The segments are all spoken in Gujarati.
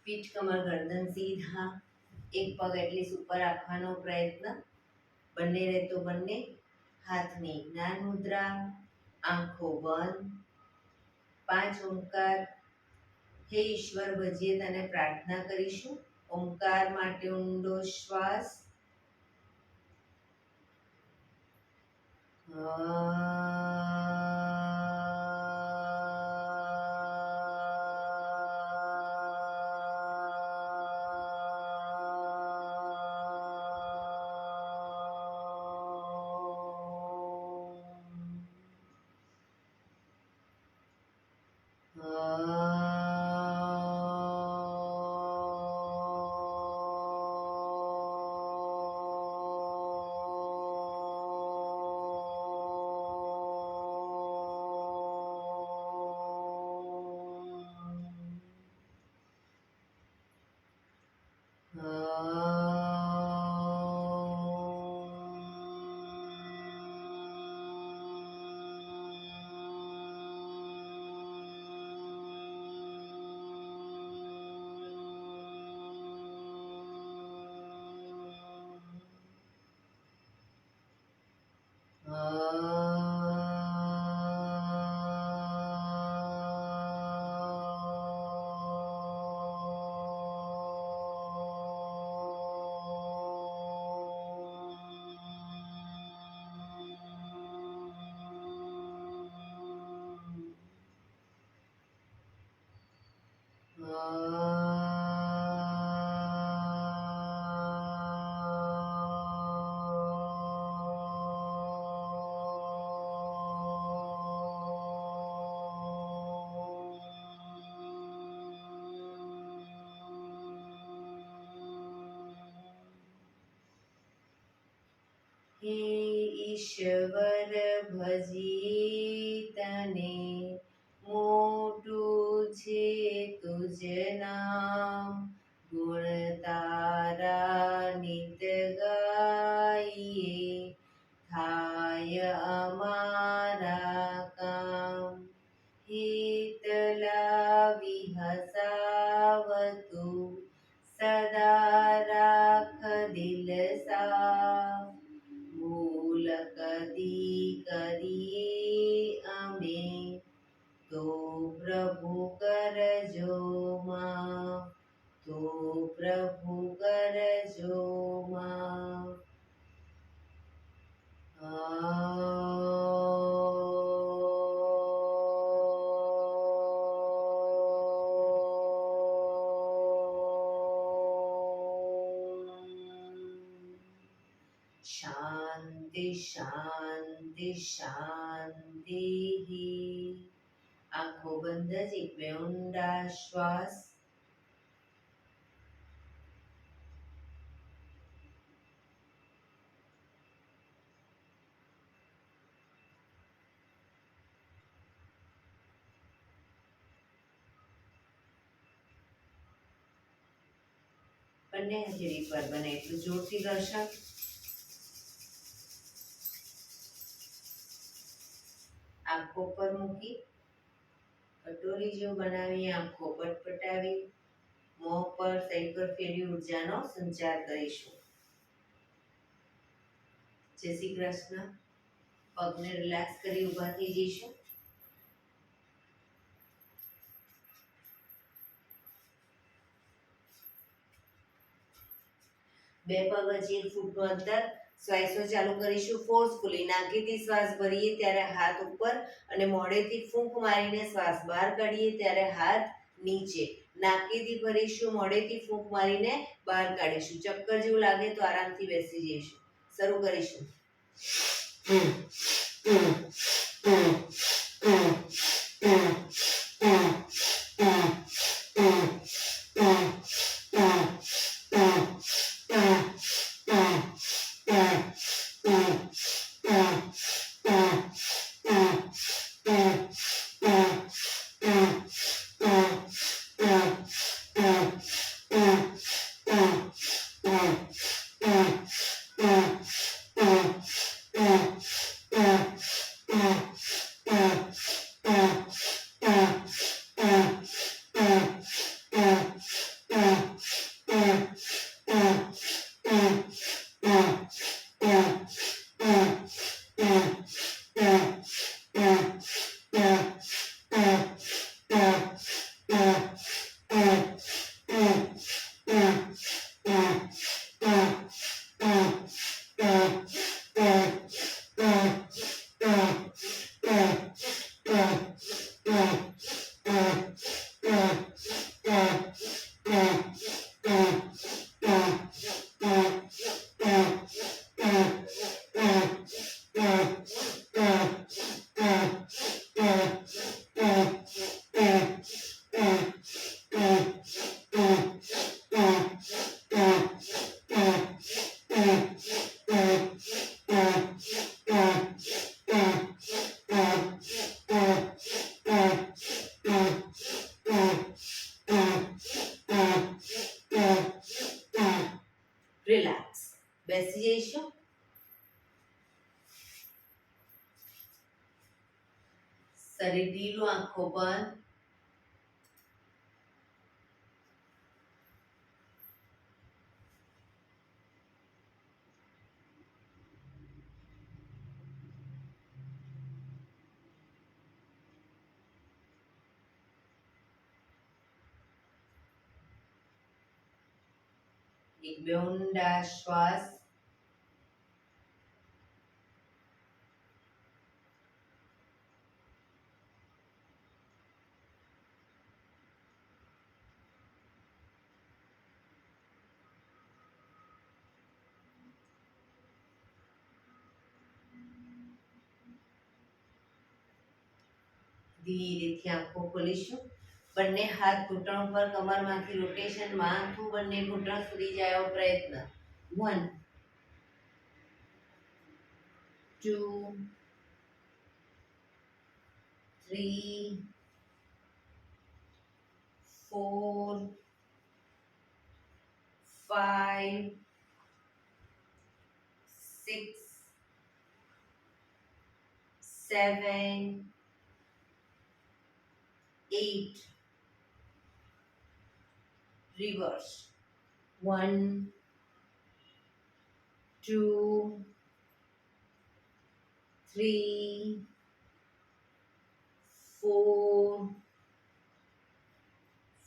પીઠ કમર ગરદન સીધા, એક પગ એટલી ઉપર રાખવાનો પ્રયત્ન, બંને રહેતો બંને. હાથની જ્ઞાન મુદ્રા, આંખો બંધ. 5 ઓમકાર. હે ઈશ્વર ભજીએ તને પ્રાર્થના કરીશું. ઓમકાર માટે ઊંડો શ્વાસ. હે ઈશ્વર ભજી તને, મોટું છે તુજ નામ. ગુણ તારા નિત ગાઈએ, થાય અમારા કામ. હિતલા વિહસાવતું, સદા રાખ દિલ સાફ. ભૂલ કદી કરીએ અમે, તો પ્રભુ કરજો માફ. તો પ્રભુ કરજો માફ. શાંતિ શાંતિ શાંતિ. આંખો બંધ જ એક બે ઊંડા શ્વાસ. બંને હથેળી પર બને એટલું જોરથી ઘર્ષણ. આંખો પર મૂકી કટોરી જેવું બનાવી આંખો પટપટાવી મોં પર સાઈડ પર ફેરવી ઉર્જાનો સંચાર કરીશું. જય શ્રી કૃષ્ણ. પગને રિલેક્સ કરી ઊભા થઈ જઈશું. બે પગ હજી 1 ફૂટનું અંતર. શ્વાસો ચાલુ કરીશું ફોર્સફુલી. નાકેથી શ્વાસ ભરીએ ત્યારે હાથ ઉપર અને મોઢેથી ફૂંક મારીને શ્વાસ બહાર કાઢીએ ત્યારે હાથ નીચે. નાકેથી ભરીશું, મોઢેથી ફૂંક મારીને બહાર કાઢીશું. ચક્કર જેવું લાગે તો આરામથી બેસી જઈશું. શરૂ કરીશું. શરીર ઢીલું, આંખો બંધ. એક બે ઊંડા શ્વાસ. ધીરેથી આંખો ખોલીશું. બંને હાથ ઘૂંટણ ઉપર, કમરમાંથી રોટેશન, માથું બંને ઘૂંટણ સુધી જાય એવો પ્રયત્ન. 1 2 3 4 5 6 7 8. Reverse. 1 2 3 4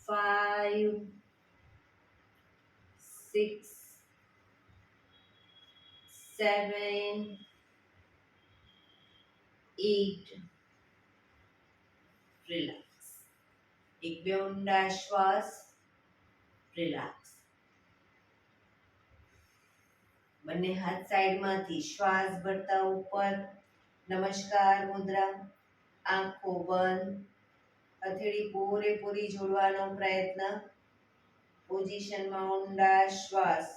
5 6 7 8. રિલેક્સ. એક બે ઊંડા શ્વાસ. રિલેક્સ. બંને હાથ સાઈડમાંથી શ્વાસ ભરતા ઉપર. નમસ્કાર મુદ્રા. આંખો બંધ. હથેળી પૂરેપૂરી જોડવાનો પ્રયત્ન. પોઝિશનમાં ઊંડા શ્વાસ.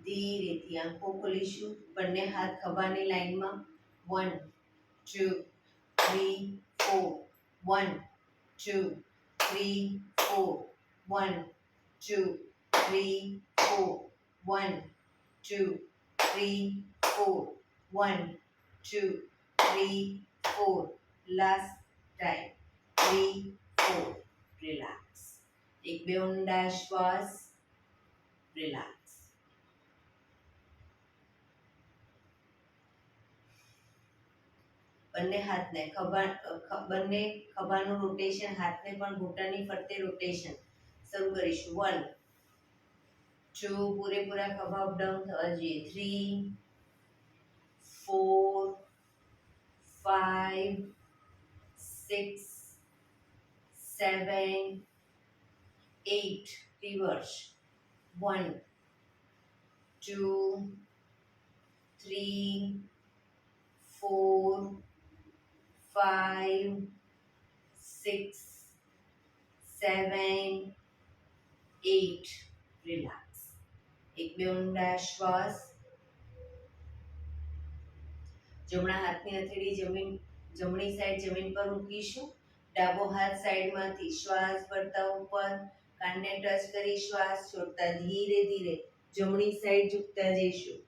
ધીરેથી આંખો ખોલીશું. બંને હાથ ખભાની લાઈનમાં. 1 2 3 4 1 2 3 4 1 2 3 4 1 2 3 4 1 2 3 4. Last time. 3 4. રિલેક્સ. એક બે ઊંડા શ્વાસ. રિલેક્સ. બંને હાથને બંને ખભાનું રોટેશન, હાથને પણ ઘૂંટણની ફરતે રોટેશન શરૂ કરીશું. 1 2 પૂરેપૂરા ખભા અપડાઉન થવા જોઈએ. 3 4 5 6 7 8. રિવર્સ. 1 2 3 4 5 6 7 8. રિલેક્સ. એક બે ઊંડા શ્વાસ. જમણા હાથની હથેળી જમણી સાઈડ જમીન પર મૂકીશું. ડાબો હાથ સાઈડમાંથી શ્વાસ ભરતા ઉપર, કાનને ટચ કરી શ્વાસ છોડતા ધીરે ધીરે જમણી સાઈડ ઝૂકતા જઈશું.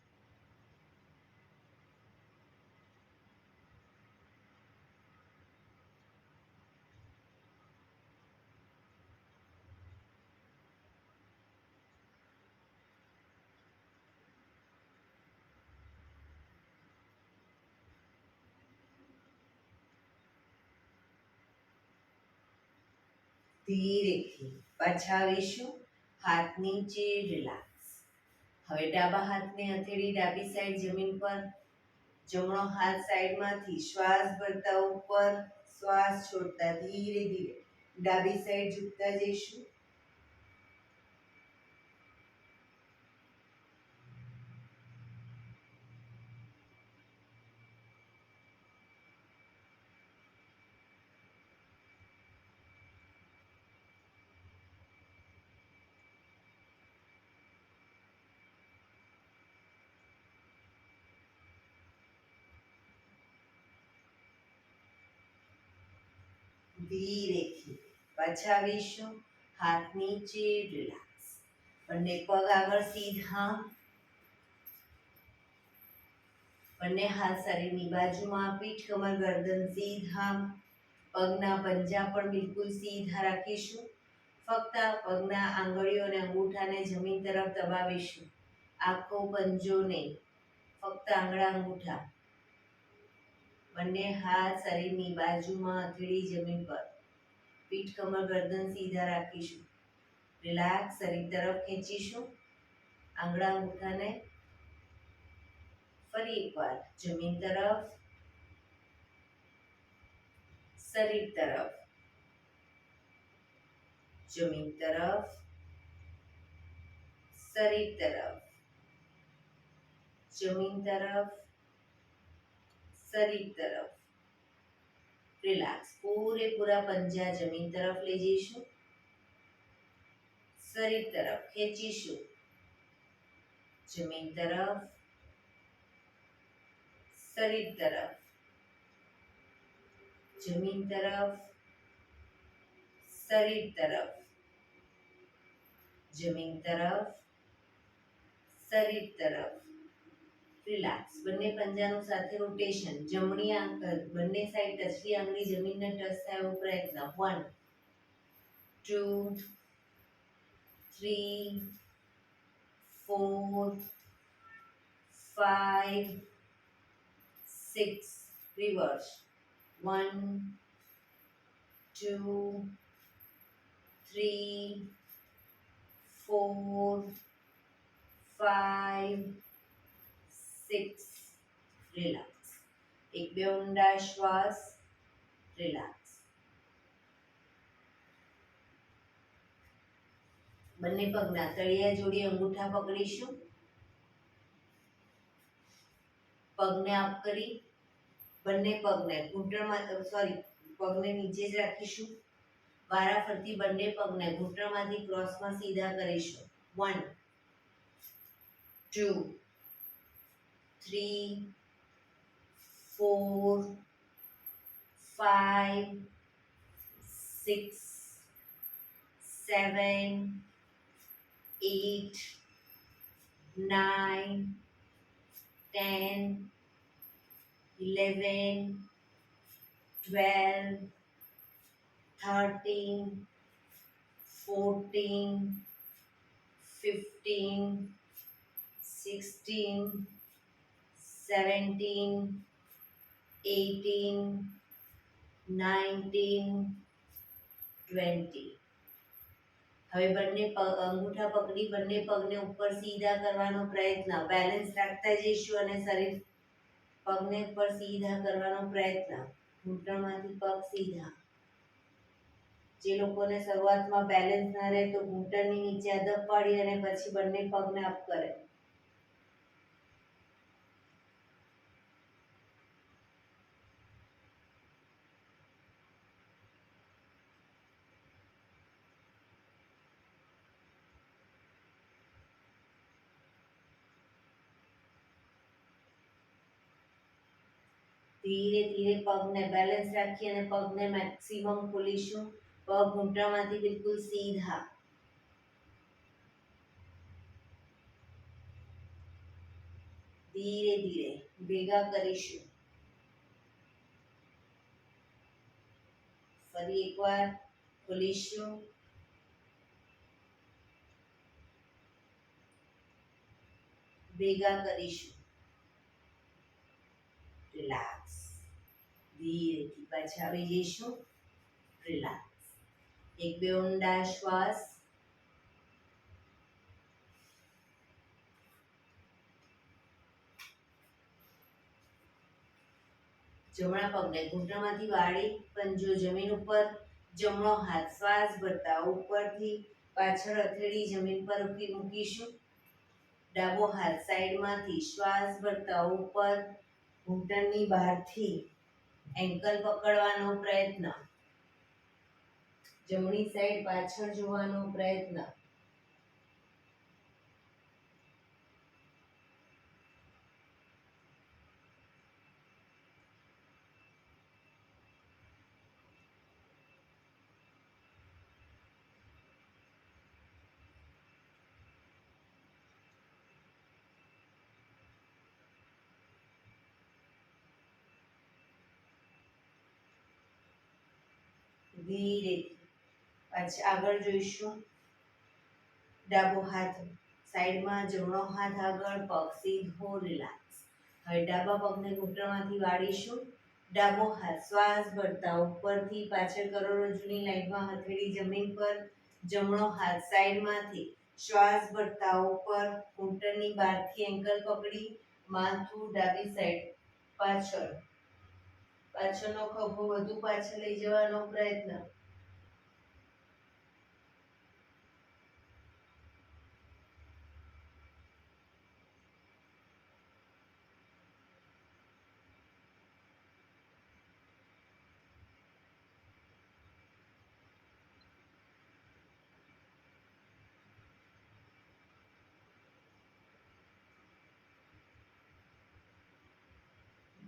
ધીરેથી પાછા આવીશું. હાથ નીચે, રિલેક્સ. હવે ડાબા હાથને હથેળી ડાબી સાઈડ જમીન પર, જમણો હાથ સાઈડમાંથી શ્વાસ ભરતા ઉપર, શ્વાસ છોડતા ધીરે ધીરે ડાબી સાઈડ ઝૂકતા જઈશું. ધીરેથી પાછા આવીશું. હાથ નીચે, રિલેક્સ. બંને પગ આગળ સીધા, બંને હાથ શરીરની બાજુમાં, પીઠ કમર ગરદન સીધા, પગના પંજા પણ બિલકુલ સીધા રાખીશું. ફક્ત પગના આંગળીઓ અને અંગૂઠાને જમીન તરફ દબાવીશું. આખો પંજો નહીં, ફક્ત આંગળા અંગૂઠા. બંને હાથ શરીરની બાજુમાં, હથેળી જમીન પર, પીઠ કમર ગરદન સીધા રાખીશું. રિલેક્સ. શરીર તરફ ખેંચીશું. આંગળા અંગૂઠાને ફરી એકવાર જમીન તરફ, શરીર તરફ, જમીન તરફ, શરીર તરફ, જમીન તરફ, શરીર તરફ. રિલેક્સ. પૂરેપૂરા પંજા જમીન તરફ લઈ જઈશું. શરીર તરફ ખેંચીશું. જમીન તરફ, શરીર તરફ, જમીન તરફ, શરીર તરફ, જમીન તરફ, શરીર તરફ. રિલેક્સ. બંને પંજાનું સાથે રોટેશન. જમણી આંગળ બંને સાઈડ ટચલી આંગળી જમીનને ટચ થાય એવો પ્રયત્ન. 1 2 3 4 5 6. રિવર્સ. 1 2 3 4 5 6. રિલેક્સ. એક બે ઊંડા શ્વાસ. રિલેક્સ. બંને પગના તળિયા જોડી અંગૂઠા પકડીશું. પગને અપ કરી બંને પગને ઘૂંટણમાં પગને નીચે જ રાખીશું. વારાફરતી બંને પગને ઘૂંટણમાંથી ક્રોસમાં સીધા કરીશું. 1 2 3 4 5 6 7 8 9 10 11 12 13 14 15 16 17 18 19 20. હવે બંને અંગૂઠા પકડી બંને પગને ઉપર સીધા કરવાનો પ્રયત્ન. બેલેન્સ રાખતા જઈશું અને શરીર પગને ઉપર સીધા કરવાનો પ્રયત્ન. ઘૂંટણમાંથી પગ સીધા. જે લોકોને શરૂઆતમાં બેલેન્સ ના રહે તો ઘૂંટણની નીચે અદબ પાડી અને પછી બંને પગને અપ કરે. ધીરે ધીરે પગને બેલેન્સ રાખી અને પગને મેક્સિમમ ખોલીશું. પગ ઘૂંટણમાંથી બિલકુલ સીધા. ધીરે ધીરે ભેગા કરીશું. ફરી એકવાર ખોલીશું. ભેગા કરીશું. રિલેક્સ. ધીરેથી પાછા આવી જઈશું. રિલેક્સ. એક બે ઊંડા શ્વાસ. જમણા પગને ઘૂંટણમાંથી વાળી પંજો જમીન ઉપર, જમણો હાથ શ્વાસ ભરતા ઉપરથી પાછળ હથેળી જમીન પર મૂકીશું. ડાબો હાથ સાઈડમાંથી શ્વાસ ભરતા ઉપર, ઘૂંટણની બહારથી એન્કલ પકડવાનો પ્રયત્ન. જમણી સાઈડ પાછળ જોવાનો પ્રયત્ન. ધીરેથી પાછા આગળ જોઈશું. ડાબો હાથ સાઈડમાં, જમણો હાથ આગળ, પગ સીધો, રિલેક્સ. હવે ડાબા પગને ઘૂંટણમાંથી વાળીશું. ડાબો હાથ શ્વાસ ભરતા ઉપરથી પાછળ કરોડરજ્જુની લાઈનમાં હથેળી જમીન પર, જમણો હાથ સાઈડમાંથી શ્વાસ ભરતા ઉપર, ઘૂંટણની બહારથી એન્કલ પકડી, માથું ડાબી સાઈડ પાછળ. પાછળનો ખભો વધુ પાછળ લઈ જવાનો પ્રયત્ન.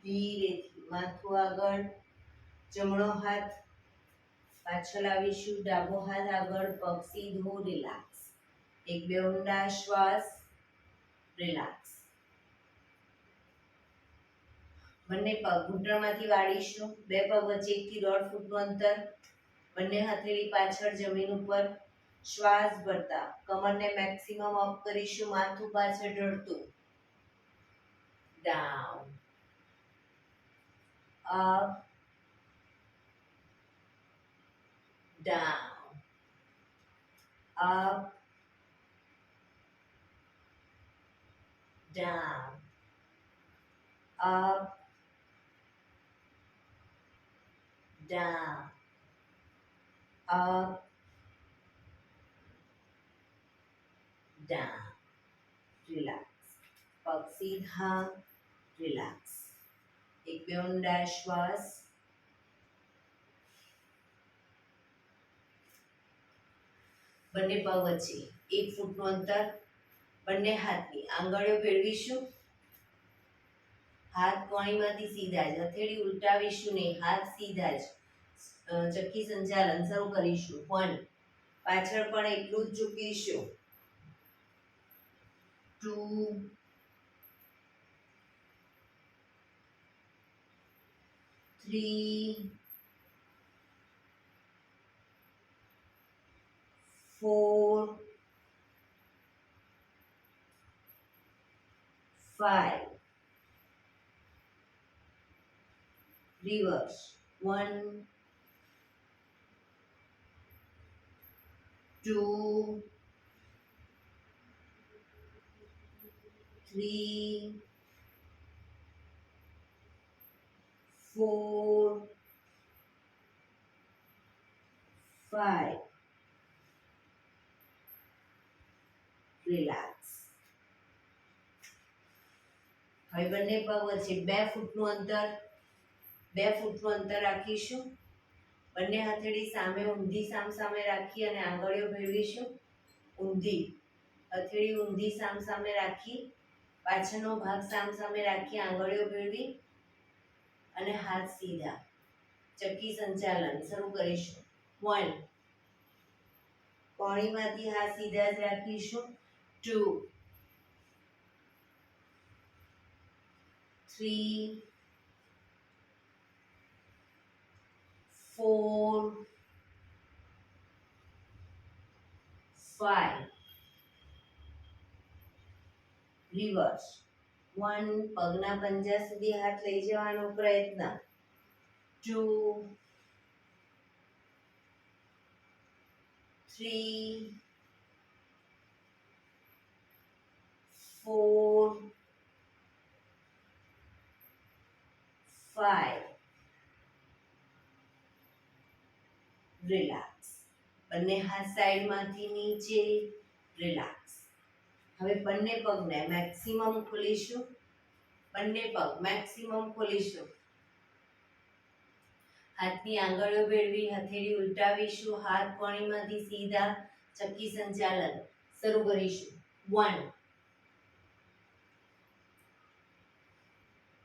ધીરેથી માથું આગળ, જમણો હાથ પાછળ આવીશું, ડાબો હાથ આગળ, પગ સીધો, રિલેક્સ. એક બે ઊંડા શ્વાસ, રિલેક્સ. બંને પગ ઘૂંટણમાંથી વાળીશું. બે પગ વચ્ચે 1 થી 1.5 ફૂટનું અંતર. બંને હથેળી પાછળ જમીન ઉપર, શ્વાસ ભરતા કમરને મેક્સિમમ અપ કરીશું, માથું પાછળ ઢળતું. Down, up, down, up, down, up, down, up, down. Relax. પગ સીધા, રિલેક્સ. એક બે ઊંડા શ્વાસ. બંને પગ વચ્ચે 1 ફૂટનું અંતર. બંને હાથની આંગળીઓ ભેળવીશું. હાથ કોણીમાંથી સીધા જ, હથેળી ઉલટાવીશું નહીં, હાથ સીધા જ. ચક્કી સંચાલન શરૂ કરીશું. 1, પાછળ પણ એટલું જ ઝૂકીશું. 2, 3, 4, 5. Reverse. 1, 2, 3, 4, 5. રિલેક્સ. હવે બંને પગ વચ્ચે 2 ફૂટનું અંતર. 2 ફૂટનું અંતર રાખીશું. બંને હથેળી સામે ઊંધી સામે રાખી અને આંગળીઓ ભેળવીશું. ઊંધી હથેળી ઊંધી સામે રાખી, પાછળનો ભાગ સામે રાખી, આંગળીઓ ભેળવી અને હાથ સીધા. ચક્કી સંચાલન શરૂ કરીશું. 1, કોણીમાંથી હાથ સીધા જ રાખીશું. 2, 3, 4, 5. રિવર્સ. 1, પગના પંજા સુધી હાથ લઈ જવાનો પ્રયત્ન. 2, 3 4 5 રિલેક્સ. બંને હાથ સાઈડમાંથી નીચે રિલેક્સ. હવે બંને પગને મેક્સિમમ ખોલીશું. બંને પગ મેક્સિમમ ખોલીશું. હાથની આંગળીઓ ભેળવી હથેળી ઉલટાવીશું. હાથ કોણીમાંથી સીધા ચક્કી સંચાલન શરૂ કરીશું. 1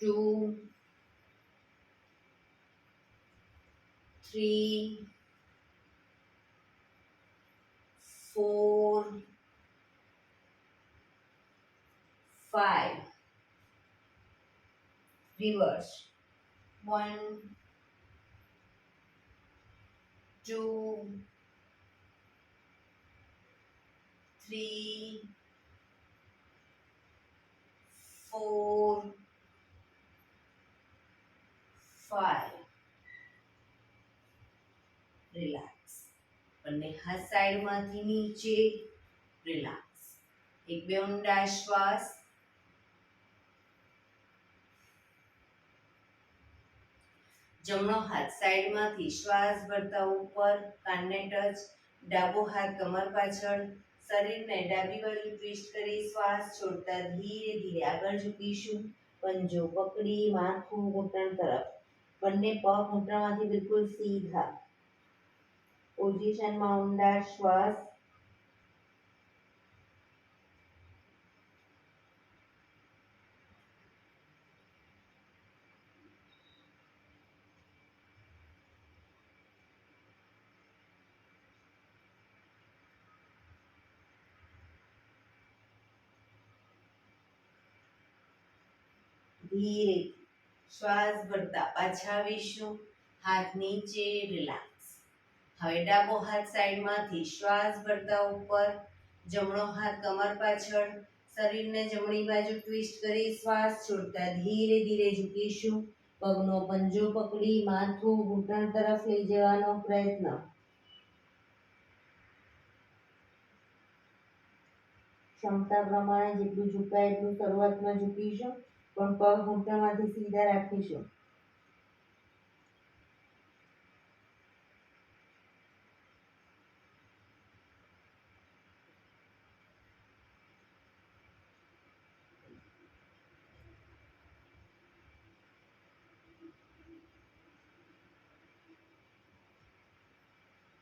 2 3 4 5 રિવર્સ. 1 2 3 4 5 રિલેક્સ. બંને હાથ સાઈડમાંથી નીચે રિલેક્સ. એક બે ઊંડા શ્વાસ. જમણો હાથ સાઈડમાંથી શ્વાસ ભરતા ઉપર કાનને ટચ. ડાબો હાથ કમર પાછળ. શરીરને ડાબી બાજુ ટ્વિસ્ટ કરી શ્વાસ છોડતા ધીરે ધીરે આગળ ઝૂકીશું. પંજો પકડી માથું ઘૂંટણ તરફ. બંને પગ ઘૂંટણમાંથી બિલકુલ સીધા. પોઝિશનમાં ઊંડા શ્વાસ. ધીરે શ્વાસ ભરતા પાછા આવીશું. હાથ નીચે રિલેક્સ. હવે ડાબો હાથ સાઈડમાંથી શ્વાસ ભરતા ઉપર. જમણો હાથ કમર પાછળ. શરીરને જમણી બાજુ ટ્વિસ્ટ કરી શ્વાસ છોડતા ધીરે ધીરે ઝૂકીશું. પગનો પંજો પકડી માથું ઘૂંટણ તરફ લઈ જવાનો પ્રયત્ન. ક્ષમતા પ્રમાણે જેટલું ઝુકાય એટલું શરૂઆતમાં ઝૂકીશું, પણ પગ ઘૂંટણમાંથી સીધા રાખીશું.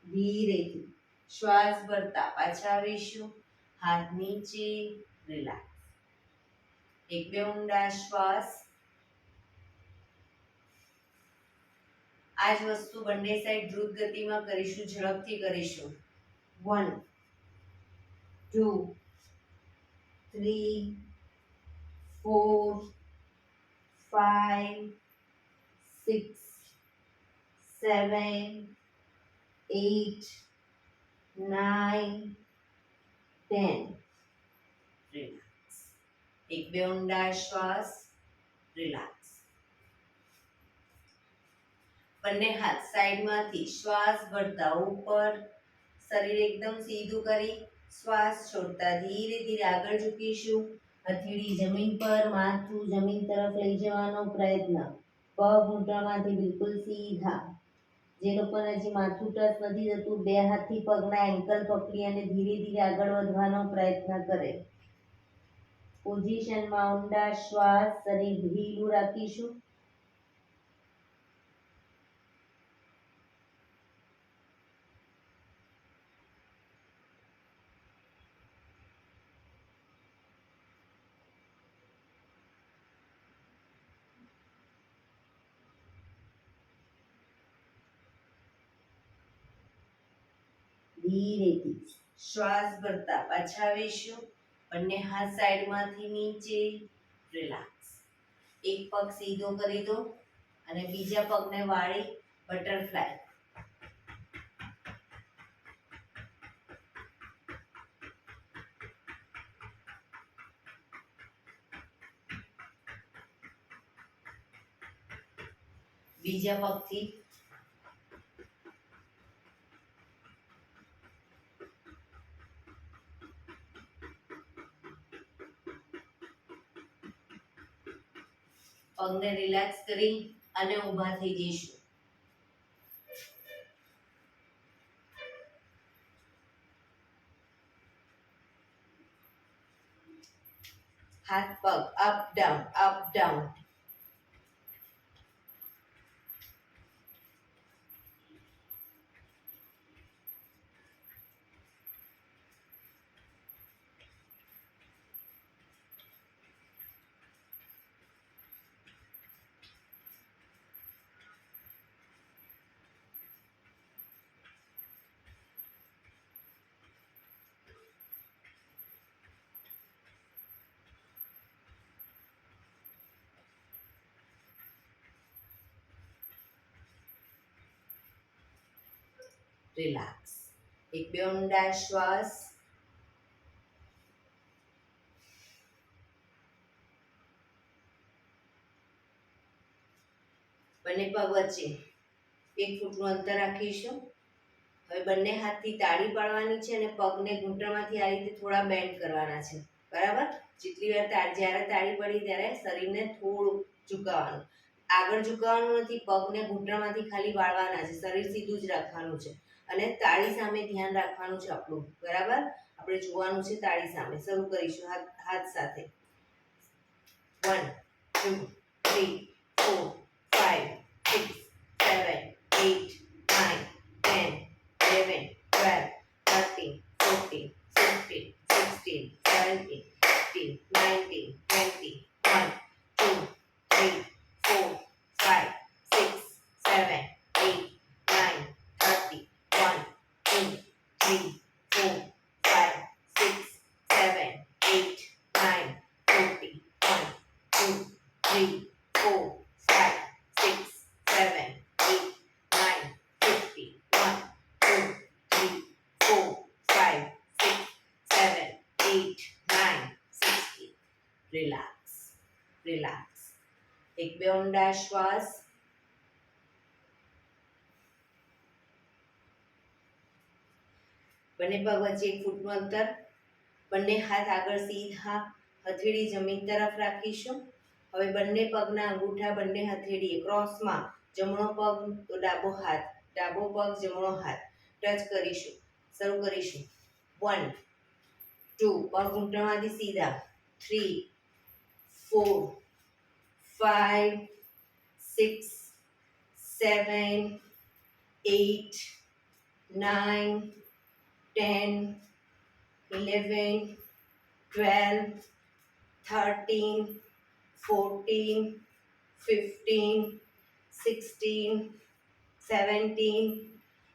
ધીરેથી શ્વાસ ભરતા પાછા આવીશું. હાથ નીચે રિલેક્સ. એક બે ઊંડા શ્વાસ. આ જ વસ્તુ બંને સાઈડ દ્રુત ગતિમાં કરીશું, ઝડપથી કરીશું. 1 2 3 4 5 6 7 8 9 10 રિલેક્સ. એક બે ઊંડા શ્વાસ. રિલેક્સ. બંને હાથ સાઈડમાંથી શ્વાસ ભરતા ઉપર. શરીર એકદમ સીધું કરી શ્વાસ છોડતા ધીરે ધીરે આગળ ઝૂકીશું. હથેળી જમીન પર, માથું જમીન તરફ લઈ જવાનો પ્રયત્ન. પગ ઘૂંટણમાંથી બિલકુલ સીધા. જે લોકોને હજી માથું ટચ નથી થતું, બે હાથથી પગના એન્કલ પકડી અને ધીરે ધીરે આગળ વધવાનો પ્રયત્ન કરે. પોઝિશનમાં ઊંડા શ્વાસ. શરીર ઢીલું રાખીશું. ધીરેથી શ્વાસ ભરતા પાછા આવીશું. બંને હાથ સાઈડમાંથી નીચે રિલેક્સ. એક પગ સીધો કરી દો અને બીજા પગને વાળી બટરફ્લાય. બીજા પગથી પગને રિલેક્સ કરી અને ઊભા થઈ જઈશું. હાથ પગ up down up down. Relax. એક બે ઊંડા શ્વાસ. બંને પગ વચ્ચે 1 ફૂટનું અંતર રાખીશું. હવે બંને હાથથી તાળી પાડવાની છે અને પગને ઘૂંટણમાંથી આ રીતે થોડા બેન્ડ કરવાના છે. બરાબર? જેટલી વાર જ્યારે તાળી પડી ત્યારે શરીરને થોડું ઝુકાવવાનું. આગળ ઝુકાવવાનું નથી, પગને ઘૂંટણમાંથી ખાલી વાળવાના છે. શરીર સીધું જ રાખવાનું છે અને તાળી સામે ધ્યાન રાખવાનું છે આપણું. બરાબર? આપણે જોવાનું છે તાળી સામે. શરૂ કરીશું હાથ સાથે. 1 2 3 4 5 6 7 8 9 10 11 12 13 14 15 16 17 18 19 20 1 2 3 4 5 6 7 8 9 30 1 2 3 4 5 6 7 8 9 40 1 2 3 4 5 6 7 8 9 50 1 2 3 4 5 6 7 8 9 60. Relax relax. એક બે ઊંડા શ્વાસ. બંને પગ વચ્ચે 1 ફૂટનું અંતર. બંને હાથ આગળ સીધા, હથેળી જમીન તરફ રાખીશું. હવે બંને પગના અંગૂઠા બંને હથેળીએ ક્રોસમાં, જમણો પગ તો ડાબો હાથ, ડાબો પગ જમણો હાથ ટચ કરીશું. શરૂ કરીશું. 1 2 પગ ઘૂંટણમાંથી સીધા. 3 4 5 6 7 8 9 10 11 12 13 14 15 16 17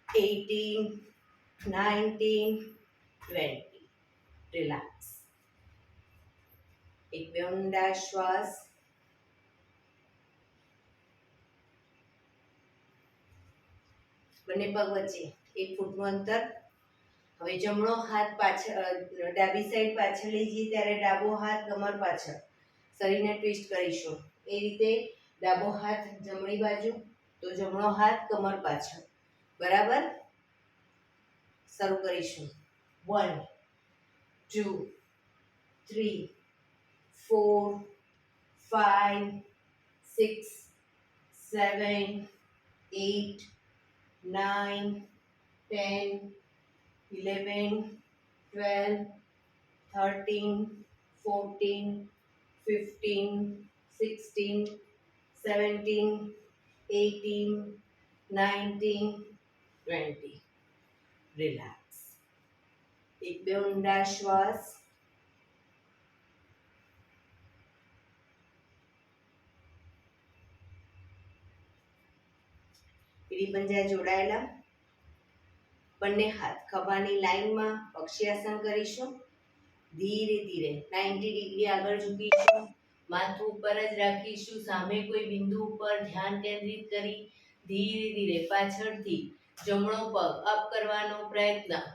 18 19 20. રિલેક્સ. એક બે ઊંડા શ્વાસ. બંને પગ વચ્ચે 1 ફૂટનું અંતર. હવે જમણો હાથ પાછળ, ડાબી સાઈડ પાછળ લઈ જઈએ ત્યારે ડાબો હાથ કમર પાછળ. શરીરને ટ્વિસ્ટ કરીશું. એ રીતે ડાબો હાથ જમણી બાજુ તો જમણો હાથ કમર પાછળ. બરાબર? શરૂ કરીશું. 1 2 3 4 5 6 7 8 9 10 11 12 13 14 15 16 17 18 19 20. રિલેક્સ. એક બે ઊંડા શ્વાસ. એડી પંજા જોડાયેલા. બંને હાથ ખભાની લાઈનમાં પક્ષી કરીશું. ધીરે ધીરે 90 ડિગ્રી આગળ ઝૂકીશું. માથું ઉપર જ રાખીશું. સામે કોઈ બિંદુ ઉપર ધ્યાન કેન્દ્રિત કરી ધીરે ધીરે પાછળથી જમણો પગ અપ કરવાનો પ્રયત્ન.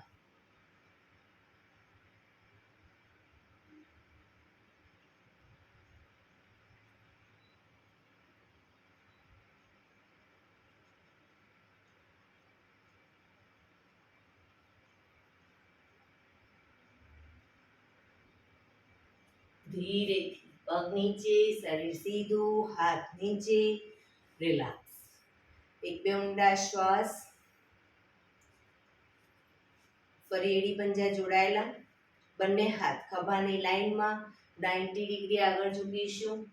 ધીરેથી પગ નીચે, શરીર સીધું, હાથ નીચે, રિલેક્સ. એક બે ઊંડા શ્વાસ. ફરી એડી પંજા જોડાયેલા. બંને હાથ ખભાની લાઈનમાં 90 ડિગ્રી આગળ ઝૂકીશું.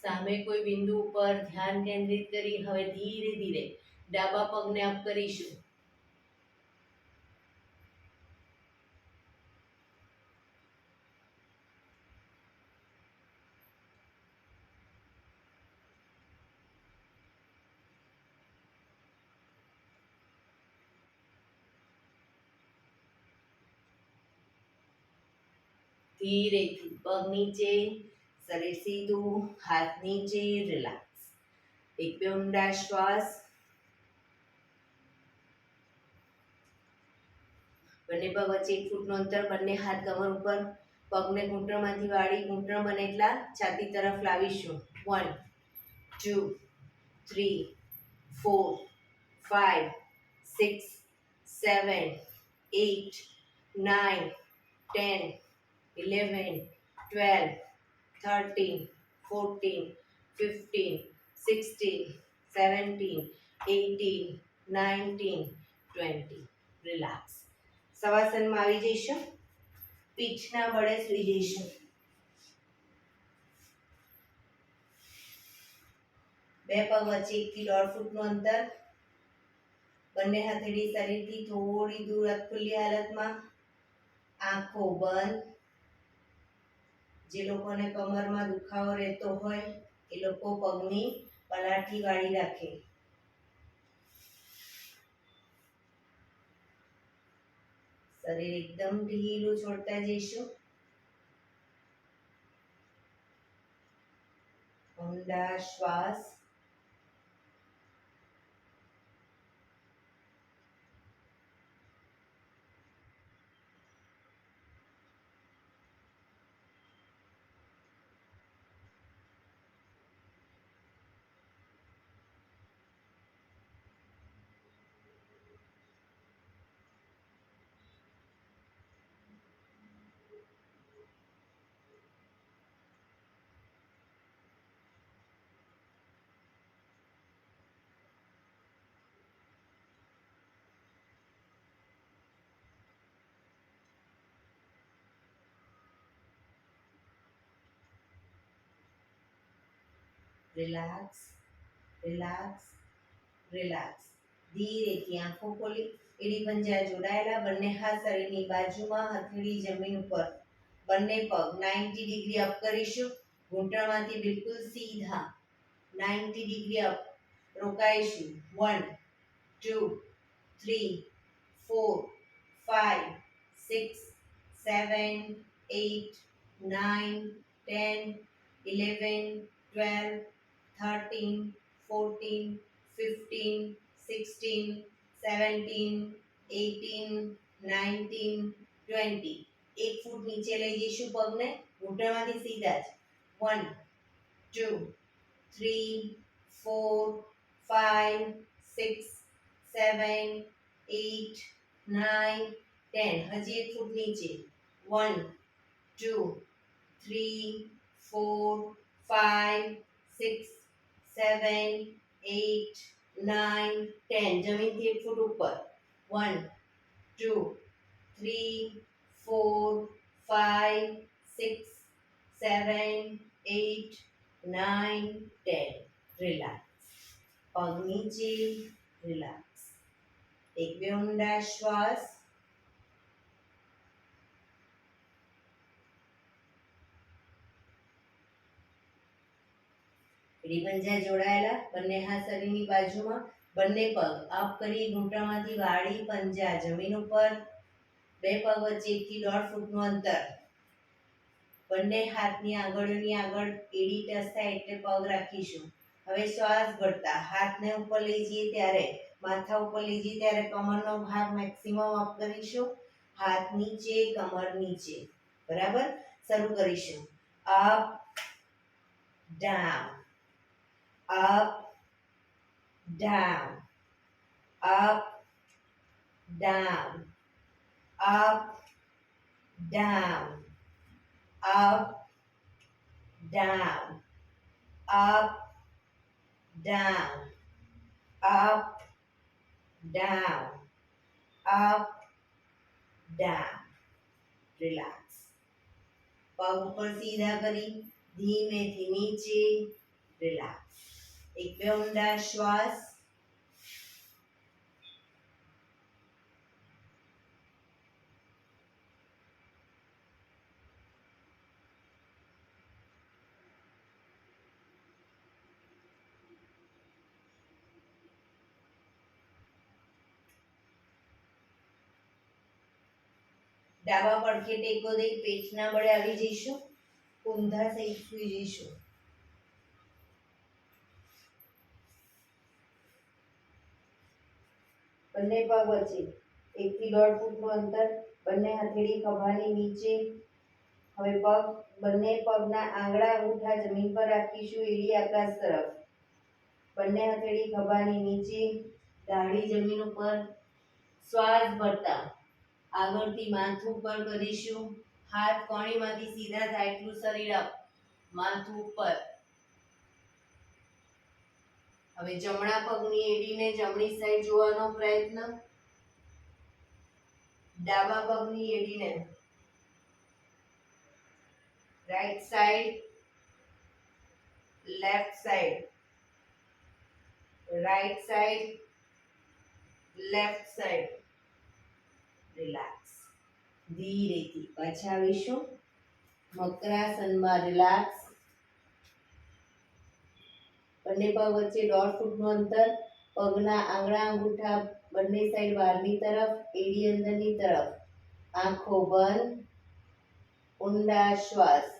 સામે કોઈ બિંદુ ઉપર ધ્યાન કેન્દ્રિત કરી હવે ધીરે ધીરે ડાબા પગને અપ કરીશું. ધીરેથી પગ નીચે, શરીર સીધું, હાથ નીચે, રિલેક્સ. એક બે ઊંડા શ્વાસ. બંને પગ વચ્ચે 1 ફૂટનું અંતર, બંને હાથ કમર ઉપર, પગને ઘૂંટણમાંથી વાળી ઘૂંટણ બને એટલા છાતી તરફ લાવીશું. 1 2 3 4 5 6 7 8 9 10 11 12 13 14 15 16 17 18 19 20. રિલેક્સ. શવાસનમાં આવી જઈશું. પીઠના બળે સૂઈ જઈશું. બે પગ વચ્ચે 1 થી 1.5 ફૂટનું અંતર. બંને હથેળી શરીરથી થોડી દૂર ખુલ્લી હાલતમાં. આંખો બંધ. જે લોકોને કમરમાં દુખાવો રહેતો હોય એ લોકો પગની પલાઠી વાળી રાખે. શરીર એકદમ ઢીલું છોડતા જઈશું. ઊંડા શ્વાસ. Relax, relax, relax. ધીરેથી આંખો ખોલી એડી પંજા જોડાયેલા. બંને હાથ શરીરની બાજુમાં, હથેળી જમીન ઉપર. બંને પગ 90 ડિગ્રી અપ કરીશું. ઘૂંટણમાંથી બિલકુલ સીધા 90 ડિગ્રી અપ. રોકાઈશું. 1 2 3 4 5 6 7 8 9 10 11 12 13 14 15 16 17 18 19 20. 1 ફૂટ નીચે લઈ જઈશું પગને. ઘૂંટણમાંથી સીધા જ. 1 2 3 4 5 6 7 8 9 10. હજી 1 ફૂટ નીચે. 1 2 3 4 5 6 7 8 9 10. જમીનથી 1 ફૂટ ઉપર. 1 2 3 4 5 6 7 8 9 10. રિલેક્સ. પગ નીચે, રિલેક્સ. એક બે ઊંડા શ્વાસ. એડી પંજા જોડાયેલા. બંને હાથ શરીરની બાજુમાં. બંને પગ અપ કરી ઘૂંટણમાંથી વાળી પંજા જમીન ઉપર. બે પગ વચ્ચે 1 થી 1.5 ફૂટનું અંતર. બંને હાથની આંગળીઓની આગળ એડી ટચ થાય એટલે પગ રાખીશું. હવે શ્વાસ ભરતા હાથને ઉપર લઈ જઈએ ત્યારે, માથા ઉપર લઈ જઈએ ત્યારે કમરનો ભાગ મેક્સિમમ અપ કરીશું. હાથ નીચે, કમર નીચે. બરાબર. શરૂ કરીશું. Up down, up down, up down, up down, up down, up, down, up, down, up, down. Relax. પગ ઉપર સીધા કરી ધીમેથી નીચે. રિલેક્સ. એક બે ઊંડા શ્વાસ. ડાબા પડખે ટેકો દઈ પેટના બળે આવી જઈશું. ઊંધા સહિત સૂઈ જઈશું. બંને પગ વચ્ચે 1 થી 1.5 ફૂટનું અંતર. બંને હથેળી ખભાની નીચે. હવે બંને પગના આંગળા અંગૂઠા જમીન પર રાખીશું, એડી આકાશ તરફ. બંને હથેળી ખભાની નીચે, દાઢી જમીન ઉપર. શ્વાસ ભરતા આગળથી માથું ઉપર કરીશું. હાથ કોણીમાંથી સીધા થાય એટલું શરીર અપ, માથું ઉપર. હવે જમણા પગની એડીને જમણી સાઈડ જોવાનો પ્રયત્ન. ડાબા પગની એડીને right side, left side, right side, left side. Relax. ધીરેથી પાછા આવીશું મકરાસનમાં. રિલેક્સ. બંને પગ વચ્ચે 1.5 ફૂટનું અંતર. પગના આંગળા અંગૂઠા બંને સાઈડ બહારની તરફ, એડી અંદરની તરફ. આંખો બંધ. ઊંડા શ્વાસ.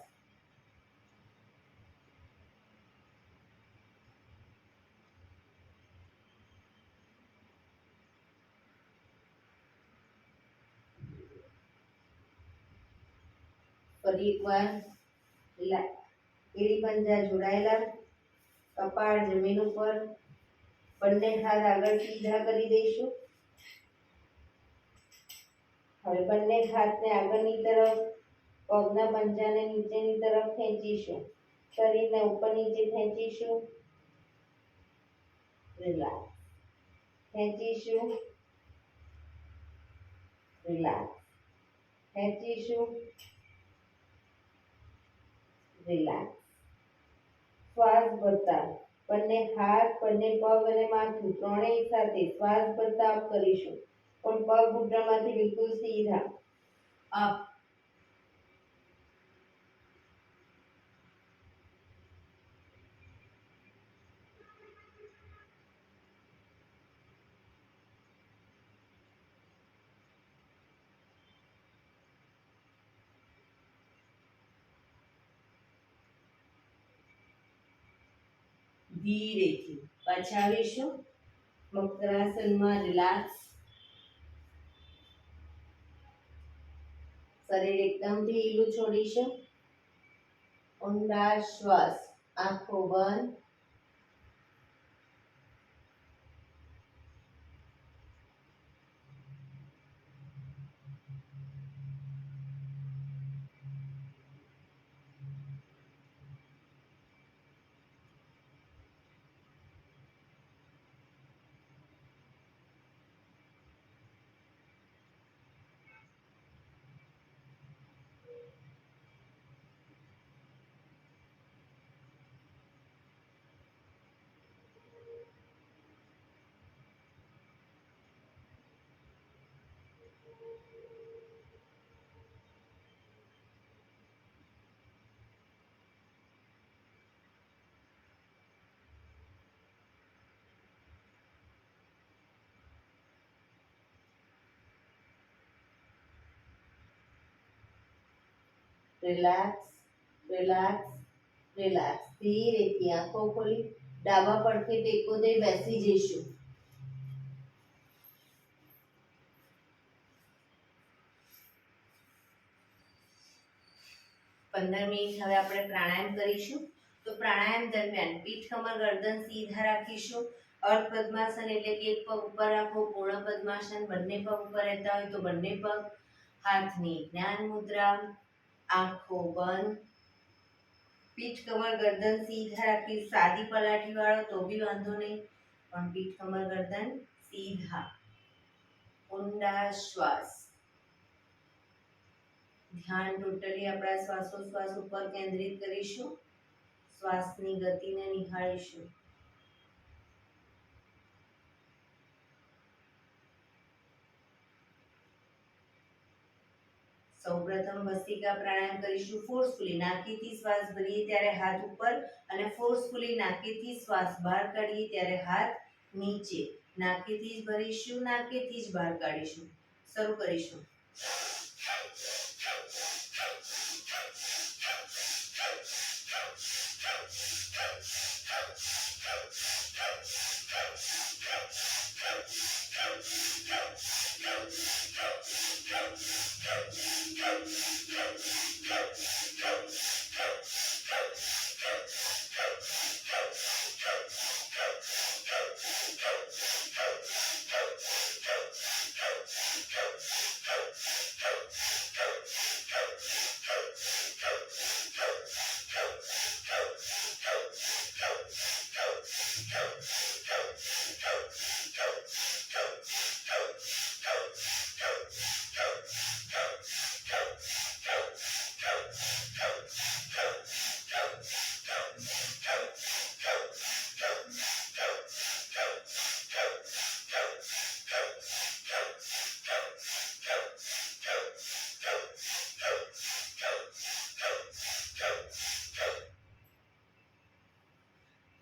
ફરી એકવાર. એડી પંજા જોડાયેલા. કપાળ જમીન ઉપર. બંને હાથ આગળ સીધા કરી દઈશું. હવે બંને હાથને આગળની તરફ, પગના પંજાને નીચેની તરફ ખેંચીશું. શરીરને ઉપર નીચે ખેંચીશું. રિલેક્સ. ખેંચીશું. રિલેક્સ. ખેંચીશું. રિલેક્સ. શ્વાસ ભરતા બંને હાથ, બંને પગ અને માથું ત્રણેય સાથે શ્વાસ ભરતા અપ કરીશું. પણ પગ ઘૂંટણમાંથી બિલકુલ સીધા અપ. ધીરેથી પાછા આવીશું મકરાસનમાં. રિલેક્સ. શરીર એકદમ ઢીલું છોડીશું. ઊંડા શ્વાસ. આંખો બંધ. રિલેક્સ. રિલેક્સ. રિલેક્સ. ધીરેથી આંખો ખોલી ડાબા પડખે ટેકો દઈ બેસી જઈશું. 15 મિનિટ હવે આપણે પ્રાણાયામ કરીશું. તો પ્રાણાયામ દરમિયાન પીઠ, કમર, ગરદન સીધા રાખીશું. અર્ધ પદ્માસન એટલે કે એક પગ ઉપર રાખો. પૂર્ણ પદ્માસન બંને પગ ઉપર રહેતા હોય તો બંને પગ. હાથની જ્ઞાન મુદ્રા. આંખો બંધ. પીઠ કમર ગરદન સીધા રાખી સાદી પલાઠી વાળો તો બી વાંધો નહીં, પણ પીઠ કમર ગરદન સીધા. ઊંડા શ્વાસ. ધ્યાન ટોટલી આપણા શ્વાસોશ્વાસ ઉપર કેન્દ્રિત કરીશું. શ્વાસની ગતિને નિહાળીશું. સૌપ્રથમ ભસ્ત્રિકા પ્રાણાયામ કરીશું ફોર્સફુલી. નાકીથી શ્વાસ ભરીએ ત્યારે હાથ ઉપર અને ફોર્સફુલી નાકીથી શ્વાસ બહાર કાઢીએ ત્યારે હાથ નીચે. નાકીથી જ ભરીશું, નાકીથી જ બહાર કાઢીશું. શરૂ કરીશું.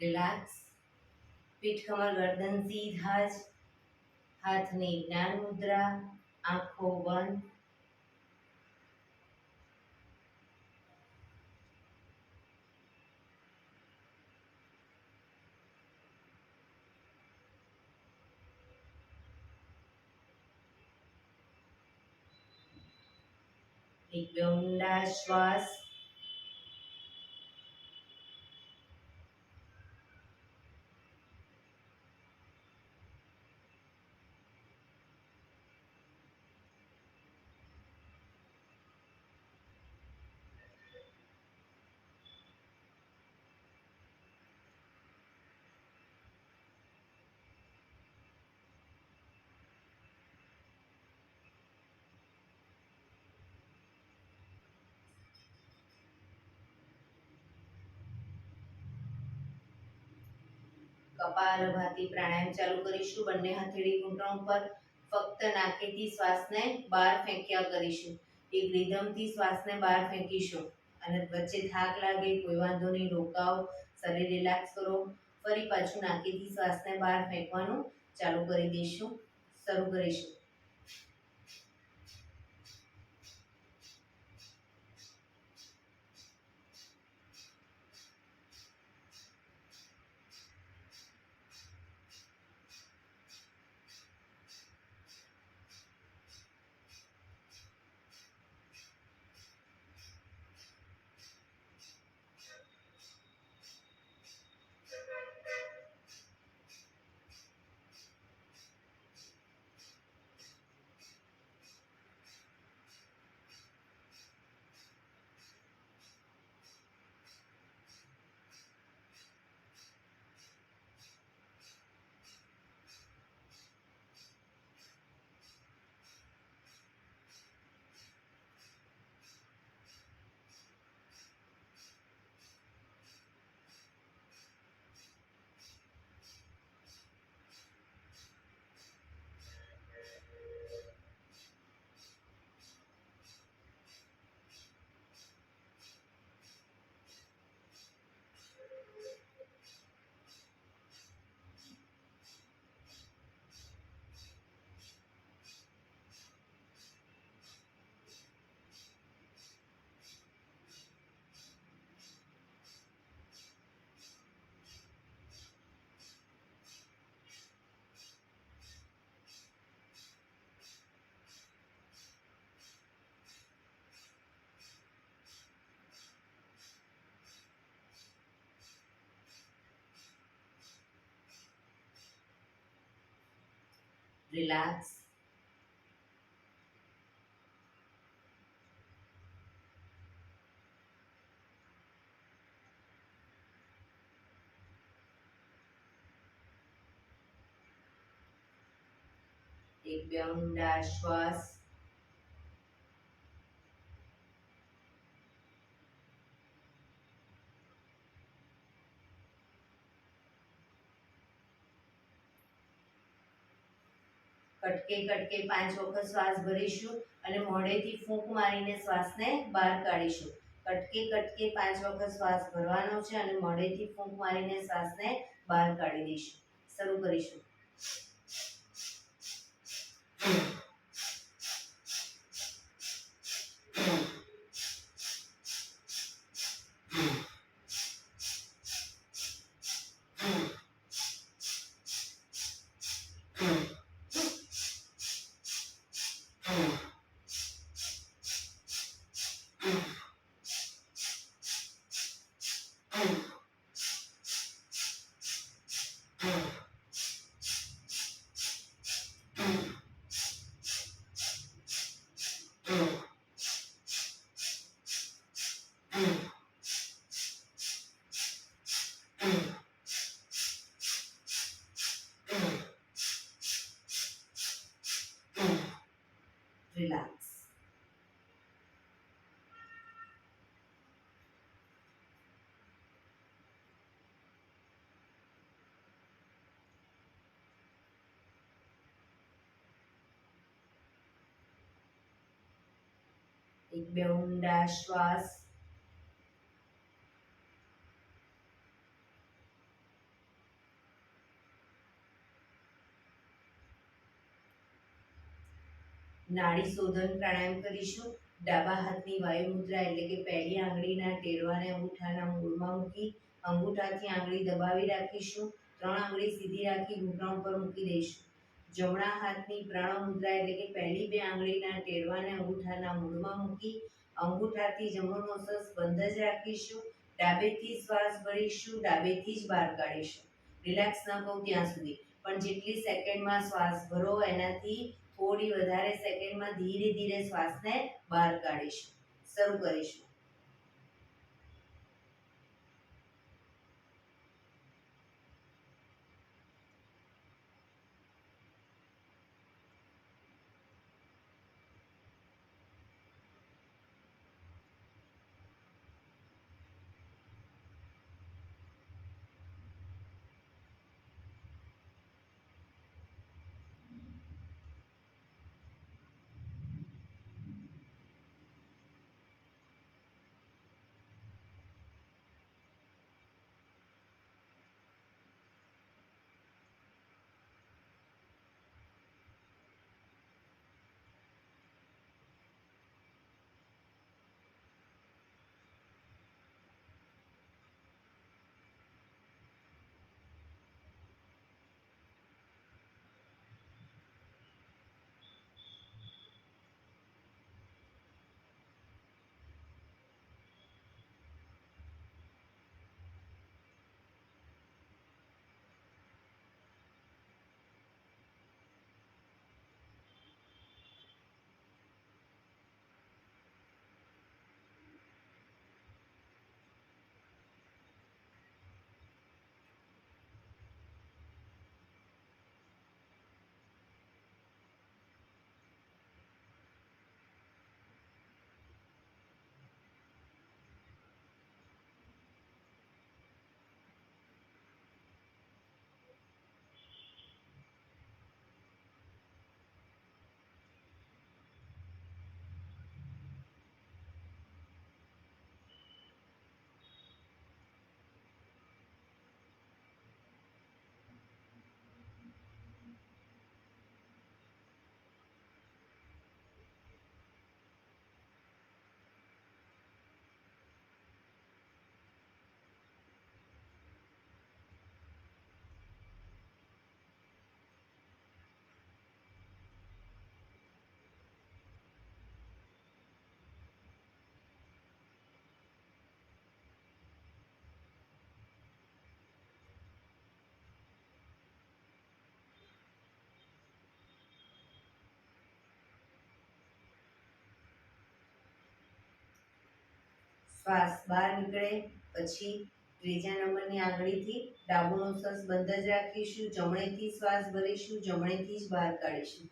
રિલેક્સ. પીઠ કમર ગરદન સીધા જ. હાથની જ્ઞાન મુદ્રા. આંખો બંધ. એક બે ઊંડા શ્વાસ. કપાલભાતિ પ્રાણાયામ ચાલુ કરીશું. બંને હથેળી ઘૂંટણ ઉપર. ફક્ત નાકેથી શ્વાસને બહાર ફેંક્યા કરીશું. એક રિધમથી શ્વાસને બહાર ફેંકીશું. અને વચ્ચે થાક લાગે કોઈ વાંધો નહીં, રોકાઓ, શરીર રિલેક્સ કરો. ફરી પાછું નાકેથી શ્વાસને બહાર ફેંકવાનું ચાલુ કરી દઈશું. શરૂ કરીશું. રિલેક્સ. એક બે ઊંડા શ્વાસ. કટકે કટકે 5 વખત શ્વાસ ભરીશું અને મોઢેથી ફૂંક મારીને શ્વાસને બહાર કાઢીશું. કટકે કટકે 5 વખત શ્વાસ ભરવાનો છે અને મોઢેથી ફૂંક મારીને શ્વાસને બહાર કાઢી દઈશું. શરૂ કરીશું. રિલેક્સ. એક બે ઊંડા શ્વાસ. નાડી શોધન પ્રાણાયામ કરીશું. ડાબા હાથની વાયુ મુદ્રા એટલે કે પહેલી આંગળીના ટેરવાને અંગૂઠાના મૂળમાં મૂકી અંગૂઠાથી આંગળી દબાવી રાખીશું. 3 આંગળી સીધી રાખી ઘૂંટણ ઉપર મૂકી દઈશું. જમણા હાથની પ્રણવ મુદ્રા એટલે કે પહેલી 2 આંગળીના ટેરવાને અંગૂઠાના મૂળમાં મૂકી અંગૂઠાથી જમણું નોસસ બંધ જ રાખીશું. ડાબેથી શ્વાસ ભરીશું, ડાબેથી જ બહાર કાઢીશું. રિલેક્સ ન કહું ત્યાં સુધી, પણ જેટલી સેકન્ડમાં શ્વાસ ભરો એનાથી થોડી વધારે સેકન્ડમાં ધીરે ધીરે શ્વાસને બહાર કાઢીશું. શરૂ કરીશું. શ્વાસ બહાર નીકળે પછી ત્રીજા નંબરની આંગળીથી ડાબું નોસસ બંધ જ રાખીશું. જમણેથી શ્વાસ ભરીશું, જમણેથી જ બહાર કાઢીશું.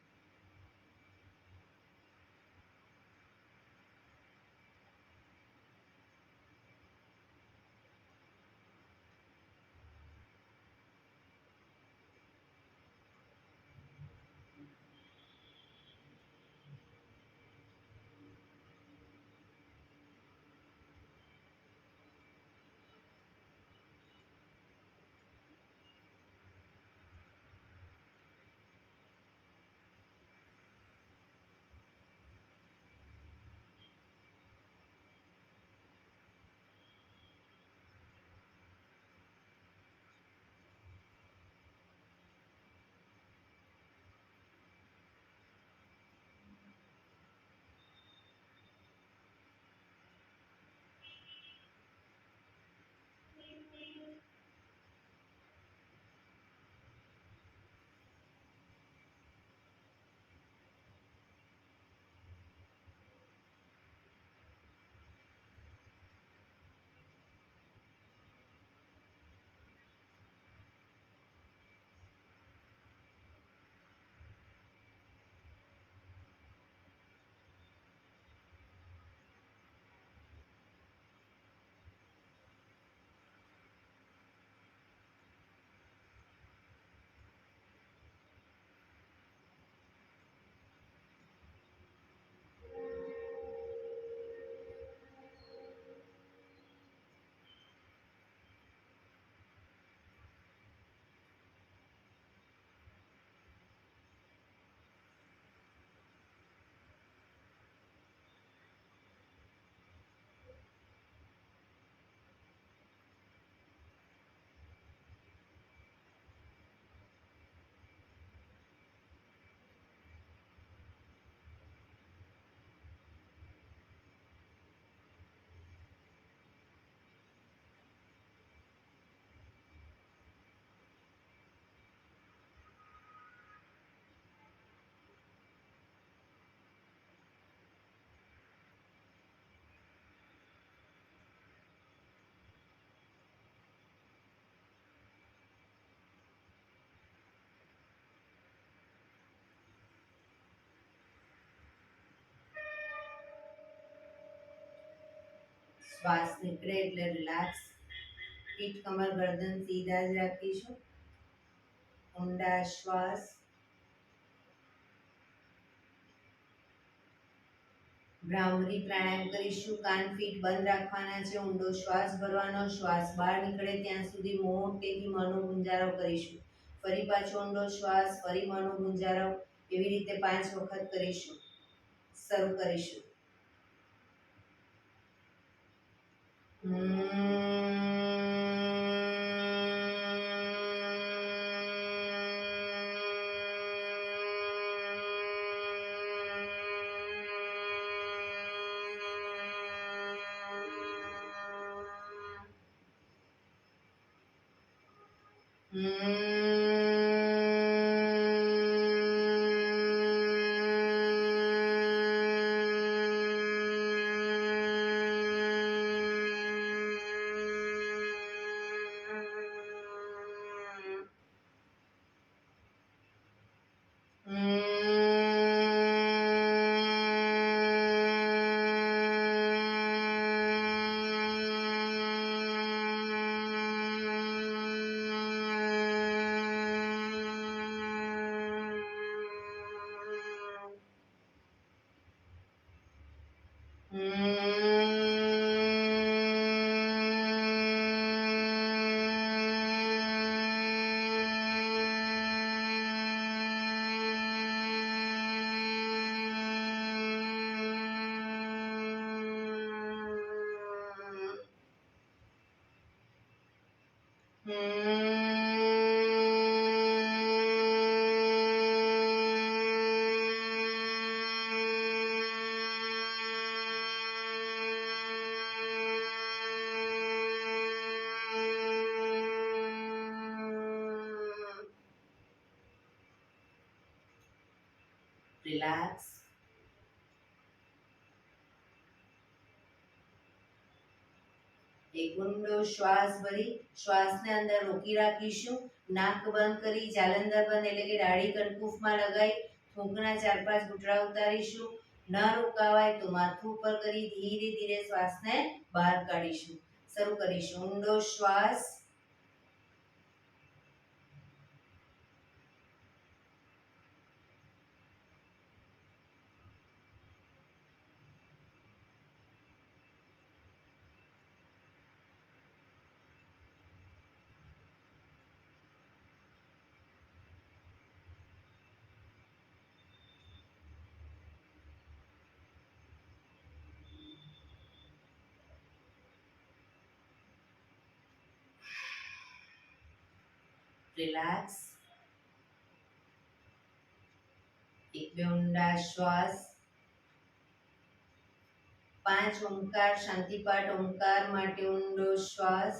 શ્વાસ નીકળે એટલે રિલેક્સ. પીઠ કમર ગરદન સીધા જ રાખીશું. ઊંડા શ્વાસ. ભ્રામરી પ્રાણાયામ કરીશું. કાન ફીટ બંધ રાખવાના છે. ઊંડો શ્વાસ ભરવાનો. શ્વાસ બહાર નીકળે ત્યાં સુધી મોટેથી મોંનો ગુંજારો કરીશું. ફરી પાછો ઊંડો શ્વાસ, ફરી મોંનો ગુંજારો. એવી રીતે 5 વખત કરીશું. શરૂ કરીશું. રિલેક્સ. એક ઊંડો શ્વાસ ભરી શ્વાસને અંદર રોકી રાખીશું. નાક બંધ કરી જાલંધર બંધ એટલે કે દાઢી કંકુફમાં લગાઈ થૂંકના 4-5 ઘૂંટડા ઉતારીશું. ન રોકાવાય તો માથું ઉપર કરી ધીરે ધીરે શ્વાસને બહાર કાઢીશું. શરૂ કરીશું. ઊંડો શ્વાસ. રિલેક્સ. એક બે ઊંડા શ્વાસ. 5 ઓમકાર શાંતિપાઠ ઓમકાર માટે ઊંડો શ્વાસ.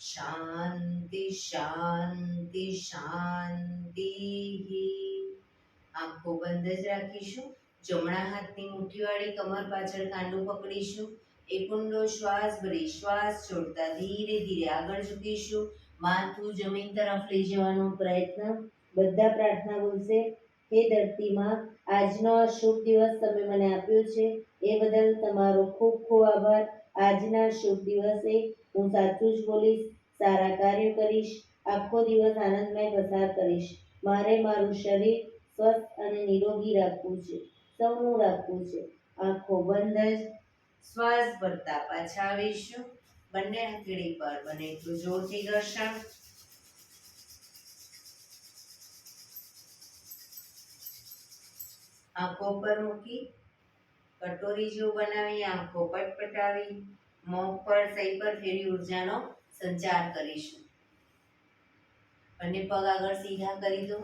શાંતિ શાંતિ. શાંતિ શાંતિ. આંખો બંધ જ રાખીશું. જમણા હાથની મુઠ્ઠીવાળી કમર પાછળ કાંડું પકડીશું. એક ઊંડો શ્વાસ ભરી શ્વાસ છોડતા ધીરે ધીરે આગળ ઝૂકીશું. માથું જમીન તરફ લઈ જવાનો પ્રયત્ન. બધા પ્રાર્થના બોલશે. હે ધરતીમાં, આજનો આ શુભ દિવસ તમે મને આપ્યો છે એ બદલ તમારો ખૂબ ખૂબ આભાર. આજના શુભ દિવસે હું સાચું જ બોલીશ, સારા કાર્યો કરીશ, આખો દિવસ આનંદમય પસાર કરીશ. મારે મારું શરીર સ્વસ્થ અને નિરોગી રાખવું છે, સૌનું રાખવું છે. આંખો બંધ જ શ્વાસ ભરતા પાછા આવીશું. બંને હથેળી પર બને એટલું જોરથી ઘર્ષણ. આંખો પર મૂકી કટોરી જેવું બનાવી આંખો પટપટાવી મોં પર સહી પર ફેરી ઉર્જાનો સંચાર કરીશું. બંને પગ આગળ સીધા કરી દો.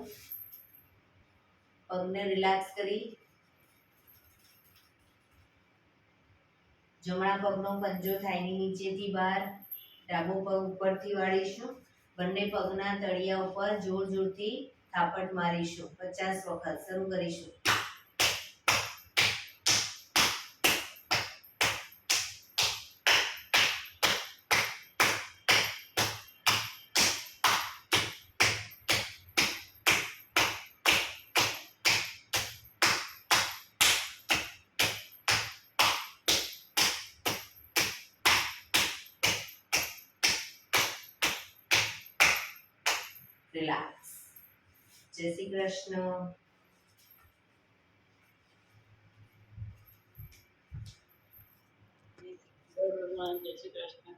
પગને રિલેક્સ કરી જમણા પગનો પંજો થાયની નીચેથી બહાર, ડાબો પગ ઉપરથી વાળીશું. બંને પગના તળિયા ઉપર જોર જોરથી થાપટ મારીશું. 50 વખત શરૂ કરીશું. રિલેક્સ. જય શ્રી કૃષ્ણ. ભગવાન જય શ્રી કૃષ્ણ.